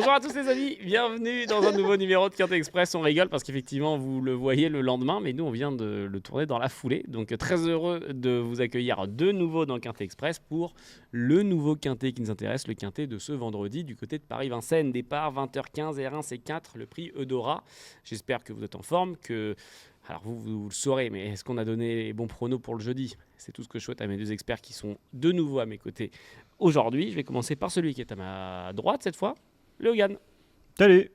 Bonjour à tous les amis, bienvenue dans un nouveau numéro de Quintet Express. On rigole parce qu'effectivement vous le voyez le lendemain, mais nous on vient de le tourner dans la foulée. Donc très heureux de vous accueillir de nouveau dans Quintet Express pour le nouveau Quintet qui nous intéresse, le Quintet de ce vendredi du côté de Paris-Vincennes. Départ 20h15, R1 C4, le prix Eudora. J'espère que vous êtes en forme, alors vous le saurez, mais est-ce qu'on a donné les bons pronos pour le jeudi ? C'est tout ce que je souhaite à mes deux experts qui sont de nouveau à mes côtés aujourd'hui. Je vais commencer par celui qui est à ma droite cette fois, Léogane. Salut.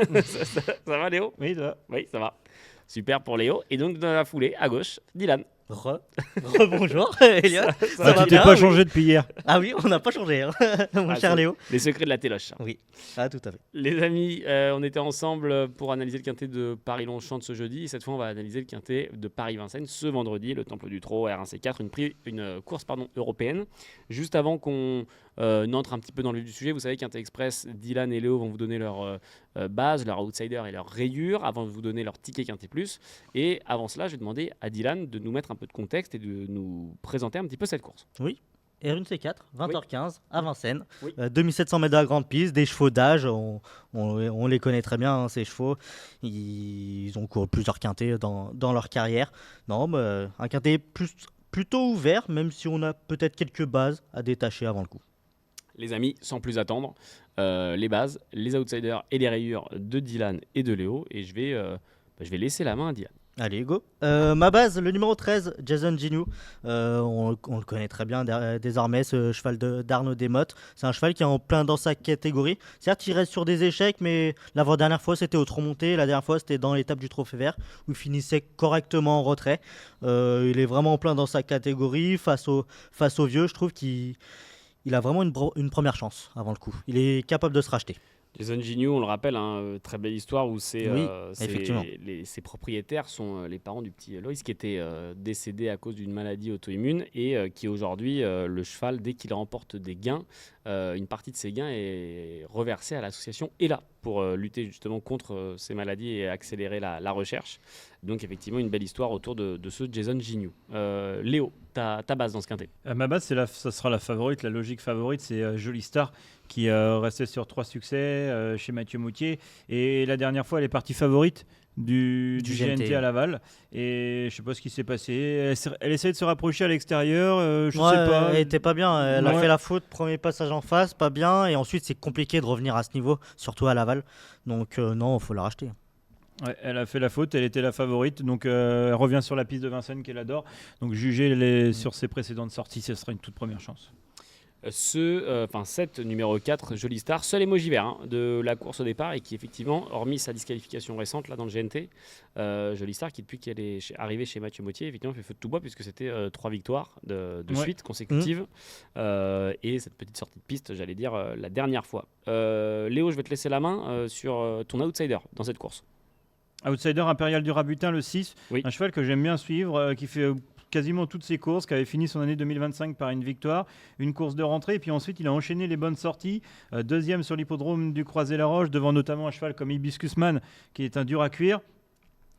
ça va Léo ? Oui, ça va. Oui, ça va. Super pour Léo. Et donc dans la foulée, à gauche, Dylan. Bonjour, Elliot. Ça va Tu t'es bien, pas oui. changé depuis hier. Ah oui, on n'a pas changé, hein, mon cher c'est Léo. Les secrets de la téloche. Oui, ah tout à fait. Les amis, on était ensemble pour analyser le quintet de Paris-Longchamp de ce jeudi. Et cette fois, on va analyser le quintet de Paris-Vincennes ce vendredi, le Temple du Trot, R1C4, une course européenne. Juste avant qu'on entre un petit peu dans le vif du sujet, vous savez, Quintet Express, Dylan et Léo vont vous donner leur base, leur outsider et leur rayure avant de vous donner leur ticket Quintet Plus. Et avant cela, je vais demander à Dylan de nous mettre un peu de contexte et de nous présenter un petit peu cette course. Oui, R1 C4, 20h15 à Vincennes. Oui. 2700 mètres de la grande piste, des chevaux d'âge, on les connaît très bien, hein, ces chevaux. Ils ont couru plusieurs quintets dans leur carrière. Non, un quintet plutôt ouvert, même si on a peut-être quelques bases à détacher avant le coup. Les amis, sans plus attendre, les bases, les outsiders et les rayures de Dylan et de Léo. Et je vais laisser la main à Dylan. Allez, go. Ma base, le numéro 13, Jason Ginu. On le connaît très bien désormais, ce cheval d'Arnaud Desmottes. C'est un cheval qui est en plein dans sa catégorie. Certes, il reste sur des échecs, mais l'avant-dernière fois, c'était au trot monté. La dernière fois, c'était dans l'étape du Trophée Vert, où il finissait correctement en retrait. Il est vraiment en plein dans sa catégorie. Face aux vieux, je trouve qu'il a vraiment une première chance avant le coup. Il est capable de se racheter. Jason Gignoux, on le rappelle, très belle histoire où effectivement. Ses propriétaires sont les parents du petit Loïs qui était décédé à cause d'une maladie auto-immune et qui aujourd'hui, le cheval, dès qu'il remporte des gains, une partie de ces gains est reversée à l'association ELA pour lutter justement contre ces maladies et accélérer la recherche. Donc effectivement, une belle histoire autour de ce Jason Gignoux. Léo, ta base dans ce quintet. Ma base, ça sera la favorite, la logique favorite, c'est Jolie Star qui restait sur 3 succès chez Mathieu Moutier. Et la dernière fois, elle est partie favorite du GNT à Laval. Et je ne sais pas ce qui s'est passé. Elle essayait de se rapprocher à l'extérieur. Je sais pas. Elle était pas bien. Elle a fait la faute. Premier passage en face, pas bien. Et ensuite, c'est compliqué de revenir à ce niveau, surtout à Laval. Donc non, il faut la racheter. Ouais, elle a fait la faute, elle était la favorite, donc elle revient sur la piste de Vincennes qu'elle adore. Donc juger sur ses précédentes sorties, ce sera une toute première chance. Cette numéro 4, Jolie Star, seul émoji vert de la course au départ et qui effectivement, hormis sa disqualification récente là dans le GNT, Jolie Star qui depuis qu'elle est arrivée chez Mathieu Moutier, effectivement fait feu de tout bois puisque c'était 3 victoires de suite consécutives et cette petite sortie de piste, j'allais dire la dernière fois. Léo, je vais te laisser la main sur ton outsider dans cette course. Outsider Impérial du Rabutin, le 6, oui. Un cheval que j'aime bien suivre, qui fait quasiment toutes ses courses, qui avait fini son année 2025 par une victoire, une course de rentrée, et puis ensuite il a enchaîné les bonnes sorties, deuxième sur l'hippodrome du Croisé-la-Roche, devant notamment un cheval comme Hibiscus Man, qui est un dur à cuire.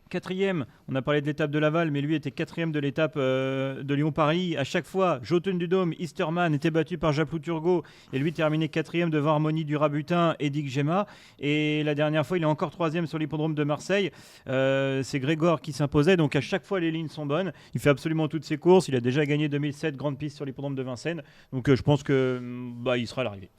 Quatrième, on a parlé de l'étape de Laval, mais lui était quatrième de l'étape de Lyon-Paris. À chaque fois, Jotun du Dôme, Easterman était battu par Japlou Turgot et lui terminait quatrième devant Harmonie du Rabutin et Dick Gemma. Et la dernière fois, il est encore troisième sur l'hippodrome de Marseille. C'est Grégor qui s'imposait, donc à chaque fois, les lignes sont bonnes. Il fait absolument toutes ses courses. Il a déjà gagné 2007 grande piste sur l'hippodrome de Vincennes. Donc je pense qu'il sera à l'arrivée.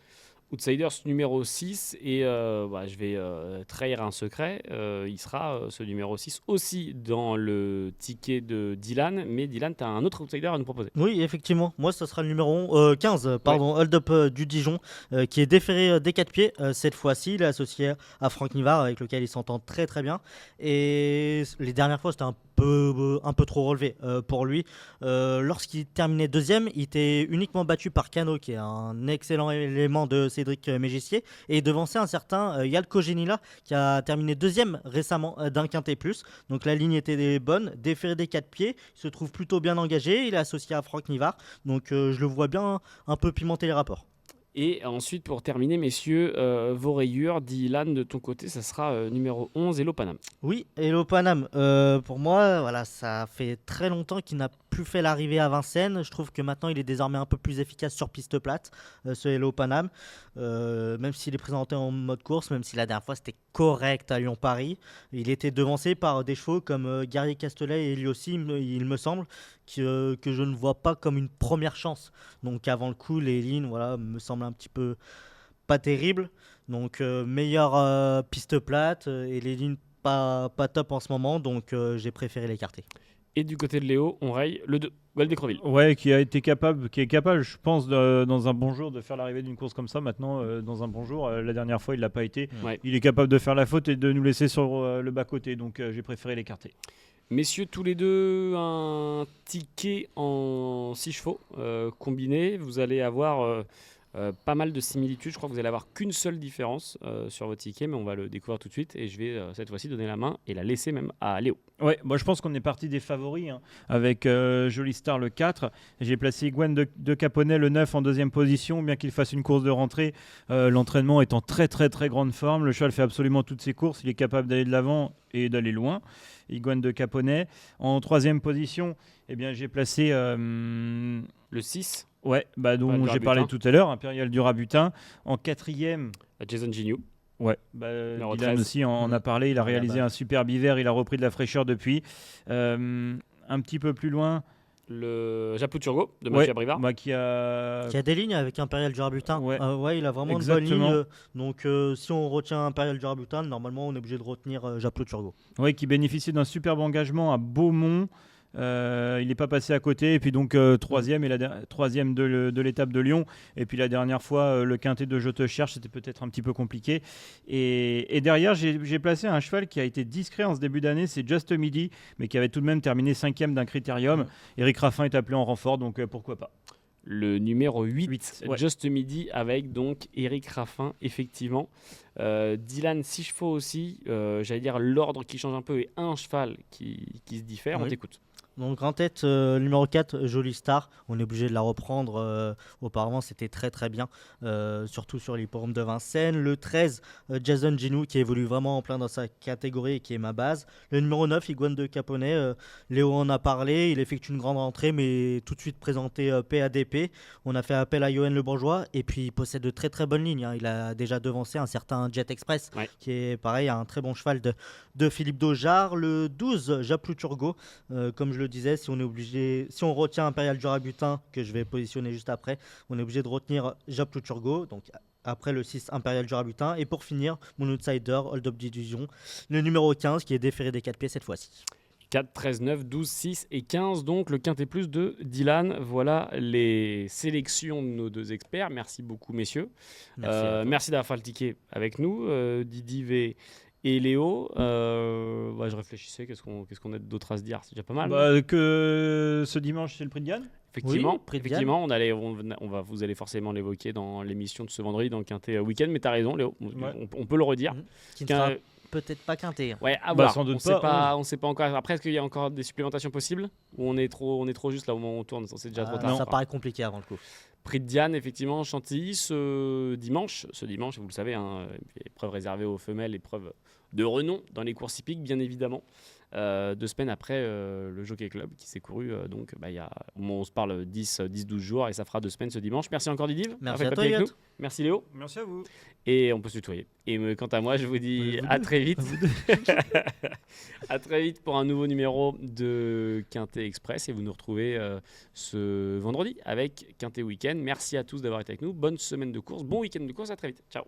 Outsiders numéro 6 et je vais trahir un secret, il sera ce numéro 6 aussi dans le ticket de Dylan, mais Dylan, tu as un autre outsider à nous proposer. Oui, effectivement, moi ça sera le numéro 15, Hold Up du Dijon, qui est déféré des 4 pieds, cette fois-ci, il est associé à Franck Nivard avec lequel il s'entend très très bien, et les dernières fois c'était un peu trop relevé pour lui. Lorsqu'il terminait deuxième, il était uniquement battu par Cano, qui est un excellent élément de Cédric Mégissier, et devançait un certain Yalko Genila, qui a terminé deuxième récemment d'un quintet plus. Donc la ligne était bonne, déféré des 4 pieds, il se trouve plutôt bien engagé, il est associé à Franck Nivard, donc je le vois bien un peu pimenter les rapports. Et ensuite, pour terminer, messieurs, vos rayures, Dylan, de ton côté, ça sera numéro 11, Hello Paname. Oui, Hello Paname. Pour moi, voilà, ça fait très longtemps qu'il n'a plus fait l'arrivée à Vincennes. Je trouve que maintenant, il est désormais un peu plus efficace sur piste plate, ce Hello Paname. Même s'il est présenté en mode course, même si la dernière fois, c'était correct à Lyon-Paris. Il était devancé par des chevaux comme Guerrier Castelet et Eliossi, il me semble, que je ne vois pas comme une première chance. Donc avant le coup, les lignes voilà, me semblent un petit peu pas terribles. Donc meilleure piste plate et les lignes pas top en ce moment. Donc j'ai préféré l'écarter. Et du côté de Léo, on raye le 2, Gold d'Écreville. Ouais, qui est capable, je pense, dans un bon jour de faire l'arrivée d'une course comme ça. Maintenant, dans un bon jour, la dernière fois, il l'a pas été. Ouais. Il est capable de faire la faute et de nous laisser sur le bas-côté. Donc, j'ai préféré l'écarter. Messieurs, tous les deux, un ticket en 6 chevaux combiné. Vous allez avoir pas mal de similitudes. Je crois que vous allez avoir qu'une seule différence sur votre ticket, mais on va le découvrir tout de suite. Et je vais cette fois-ci donner la main et la laisser même à Léo. Ouais, moi je pense qu'on est parti des favoris avec Jolie Star le 4. J'ai placé Gwen de Caponnet le 9 en deuxième position, bien qu'il fasse une course de rentrée. L'entraînement est en très très très grande forme. Le cheval fait absolument toutes ses courses. Il est capable d'aller de l'avant et d'aller loin. Gwen de Caponnet. En troisième position, eh bien, j'ai placé le 6. Ouais, dont j'ai parlé tout à l'heure, Impérial du Rabutin. En quatrième, Jason Gignoux. Ouais, Dylan aussi en a parlé. Il a réalisé un superbe hiver. Il a repris de la fraîcheur depuis. Un petit peu plus loin, le Japlou Turgot de Mathieu Abrivard. Qui a des lignes avec Impérial du Rabutin. Ouais, il a vraiment exactement de bonnes lignes. Donc, si on retient Impérial du Rabutin, normalement, on est obligé de retenir Japlou Turgot. Ouais, qui bénéficie d'un superbe engagement à Beaumont. Il n'est pas passé à côté, et puis donc troisième de l'étape de Lyon, et puis la dernière fois le quintet de Je te cherche, c'était peut-être un petit peu compliqué, et derrière j'ai placé un cheval qui a été discret en ce début d'année, c'est Just Midi, mais qui avait tout de même terminé 5e d'un critérium. Éric Raffin est appelé en renfort, donc pourquoi pas. Le numéro 8, ouais. Just Midi, avec donc Éric Raffin, effectivement. Dylan, 6 chevaux aussi, j'allais dire l'ordre qui change un peu et un cheval qui se diffère. On t'écoute. Donc en tête, numéro 4, Jolie Star. On est obligé de la reprendre. Auparavant, c'était très très bien, surtout sur l'hippodrome de Vincennes. Le 13, Jason Gignoux, qui évolue vraiment en plein dans sa catégorie et qui est ma base. Le numéro 9, Iguane de Caponnet. Léo en a parlé. Il effectue une grande rentrée, mais tout de suite présenté PADP. On a fait appel à Yoann Le Bourgeois. Et puis, il possède de très très bonnes lignes. Hein. Il a déjà devancé un certain Jet Express, qui est pareil, un très bon cheval de Philippe Daujar. Le 12, Japlou Turgot. Comme je le disais, si on retient Impérial du Rabutin, que je vais positionner juste après, on est obligé de retenir Japlou Turgot, donc après le 6 Impérial du Rabutin, et pour finir mon outsider Hold Up Division, le numéro 15 qui est déféré des 4 pieds cette fois-ci. 4, 13, 9, 12, 6 et 15, donc le quintet plus de Dylan. Voilà les sélections de nos deux experts. Merci beaucoup, messieurs. Merci d'avoir fait le ticket avec nous, Didi V et Léo. Je réfléchissais, qu'est-ce qu'on a d'autre à se dire? C'est déjà pas mal. Que ce dimanche, c'est le prix de Diane. Effectivement, vous allez forcément l'évoquer dans l'émission de ce vendredi, dans le quintet week-end, mais tu as raison, Léo. On peut le redire. Qui ne sera peut-être pas quinté. Ouais, à voir. Sans doute on sait pas encore. Après, est-ce qu'il y a encore des supplémentations possibles, ou on est trop juste là au moment où on tourne? C'est déjà trop tard. Ça paraît compliqué avant le coup. Prix de Diane, effectivement, Chantilly ce dimanche, vous le savez, épreuve réservée aux femelles, épreuve de renom dans les courses hippiques, bien évidemment. 2 semaines après le Jockey Club qui s'est couru, on se parle 10-12 jours, et ça fera 2 semaines ce dimanche. Merci encore Didier. Merci à toi, Yann. Merci Léo. Merci à vous. Et on peut se tutoyer. Et quant à moi, je vous dis à très vite. À très vite pour un nouveau numéro de Quintet Express, et vous nous retrouvez ce vendredi avec Quintet Week-end. Merci à tous d'avoir été avec nous. Bonne semaine de course, bon week-end de course, à très vite. Ciao.